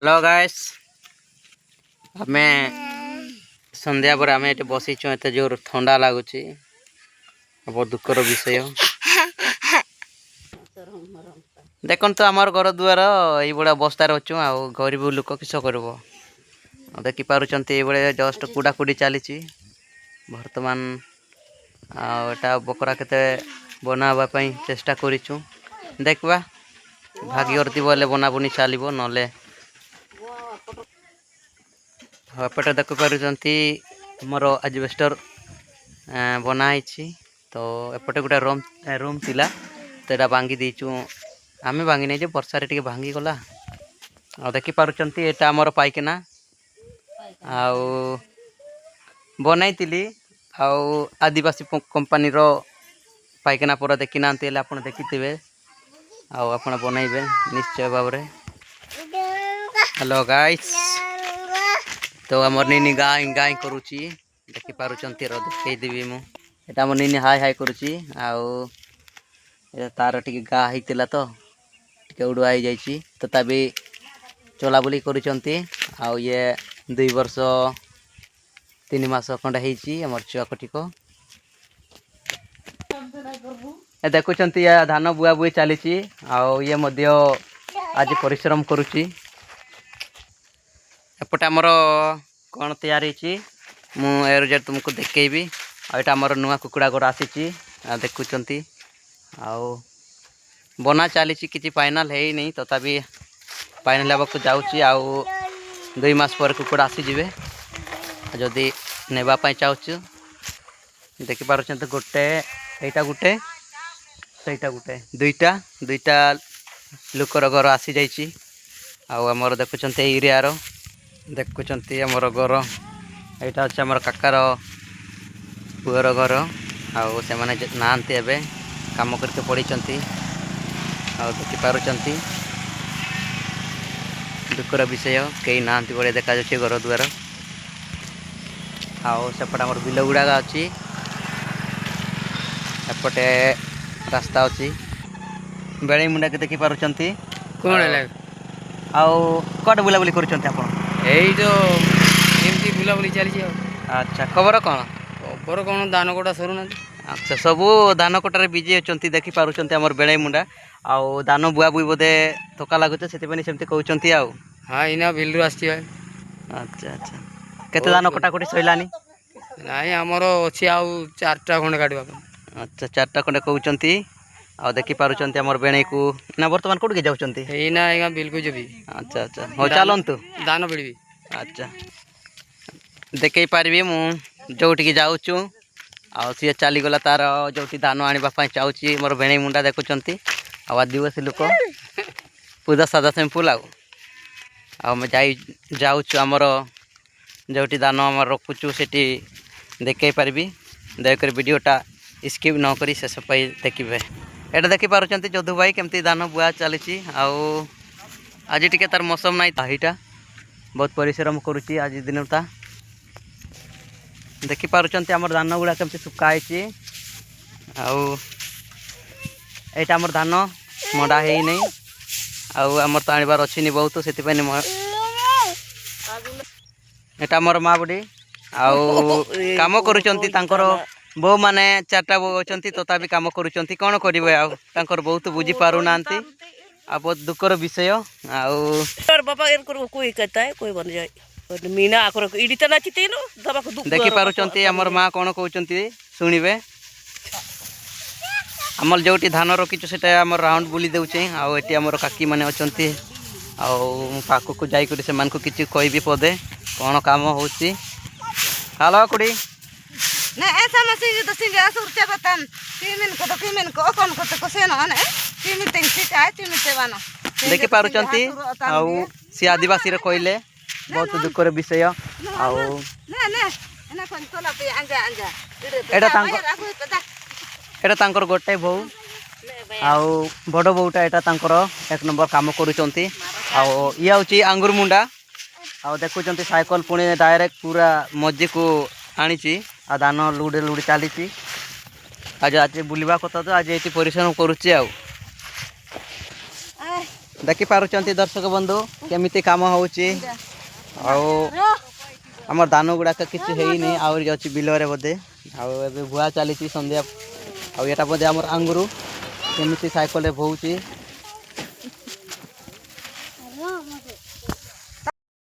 Hello guys आम संध्या पर आम ये बसीचु एत जोर ठंडा लगुच बहुत दुखर विषय देखो तो आमर घर दुआर ये अवस्था अच्छु आ गरीब लोक किस कर देखिपुर ये जस्ट कुड़ाकुड़ी चली बर्तमान आटा बकरा केते बनावाई चेष्टा करूँ देखा भाग्य बोले बनाबुनी चलो ना एपटे देखिपुंट मोर एजबेस्टर बनाई तो एपटे गोटे रूम थिला तो यहाँ भांगी देचु आम भांगी नहीं वर्षार टे भांगी गला आ देखिपुंट यहाँ आमर पाइकना आउ बनई आदिवासी कंपानी पाइकना पूरा देखी ना आप देखिथे आप बनइबे निश्चय भाव में। हेलो गाइस तो आमर नीनी गाय गाय करुच्ची देखिपुर देखदेवी मुझे आम नीनी हाय हाय करुच्ची तार टे गा होता तो टे उड़ुआ हो जाइए तथापि चलाबुली कर ये 2 वर्ष 3 मास खंडे होमर चुआकटिक देखुं धान बुआ बुई चली ये आज परिश्रम करुच्ची एपटे आमर कौन तैयारी मुझे तुमको देखी आईटा आमर नुआ कुकुड़ा घर आसी देखुं बना चली कि फाइनाल है नहीं तथापि फाइनाल होगा जाऊँगी आउ 2 मास पर कुकुड़ा आसीजे जदि नेबाई चाहूँ देखिपुर गोटे यहाँ गोटे सहीटा गोटे दुईटा लुकर घर आसी जाइए आमर देखुं एरियार देखुं आमर घर यहाँ अच्छे आमर काकार पुअर घर आउ से नहांती एवं कम करके पड़ी देखिपुर दुखर विषय कई ना भाई देखा घर द्वार आउ सेपटे आमर बिल गुड़ाक अच्छी एपटे रास्ता अच्छी बेड़े मुंडा के देखिपुर कौन है कट बुलाबुली कर बुलाबुली चली। अच्छा खबर कौन खबर कौन धान कटा सरू ना। अच्छा सबू धान कटार बिजी अच्छा देखिपुर आमर बेड़े मुंडा आउ धान बुआ बुई बोधे थका लगुचे से कहते आउ हाँ इना बिलू आसी। अच्छा अच्छा केते धान कटाकटी सैलानी नाई आमर अच्छी आउ 4टा खंडे काटवा। अच्छा 4टा खंडे कहते आ देखिपुर आमर बेणे को ना बर्तमान कौट के जाऊँगी ना आज्ञा बिल्कुल जी। अच्छा अच्छा हाँ चलतु धान पीड़बी। अच्छा देखई पारि मुझे जाऊँ आ सी चलीगला तार जो धान आने चाहूँगी मोर बेणे मुंडा देखुं आदिवासी लोक पूजा सादा सिंपल जाऊँ आमर जो धान आम रखुचु से देखई पारि दयाकोरी वीडियोटा स्किप न करी शेष पाई देखिए एटा देखिपुर जदू भाई केमती धान बुआ चली आज टी तार मौसम ना यहाँ बहुत परिश्रम करुच्ची आज दिनटा देखिपुर आमर धान गुड़ा केमती सुखाई आईटा आमर धान मंडा है नहीं आमर तो आनबार अच्छी बहुत से एटा आमर माँ बुढ़ी आम कर बो मैंने 4टा बो अच्छा तथापि कम करुँच कौन करेंगे आर बहुत बुझी पार ना बहुत दुखर विषय बाबा कोई कहता है कोई बन जाए मीना आखर इडी तो नाचते देखिपुर आमर माँ कौन कहते शुणे आमर जो धान रखीचु से आम राउंड बुली देचे आमर काकी मैंने अच्छा पाखक जाकर से किसी कह पदे कौन कम हो। हेलो कुड़ी ना ऐसा मसीह तो सिंह सुरचा बतन कीमिन को कौन को से न ने कीमिन तेंसी चाहे कीमिन सेवानो देखिपुर सी आदिवासी कहले बहुत दुखर विषय एटा गोटे बो आउ बड़ बोटा यहाँ 1 नंबर कम करुँच ये हूँ आंगुर मुंडा आ देखुं साइकल पुणी डायरेक्ट पूरा मझी को आनी आ धान लुड़े लुड़ी चली आज आज बुलवा कथा तो आज ये परिश्रम करुच्ची देखि पारुचंती दर्शक बंधु केमिति काम होउची आमर धान गुड़ाक किसी है नहीं आउरी जाउची बिलरे बोधे आबे भुआ चली संध्या आटा बोधे आमर आंगुरु केमिति साइकल बोची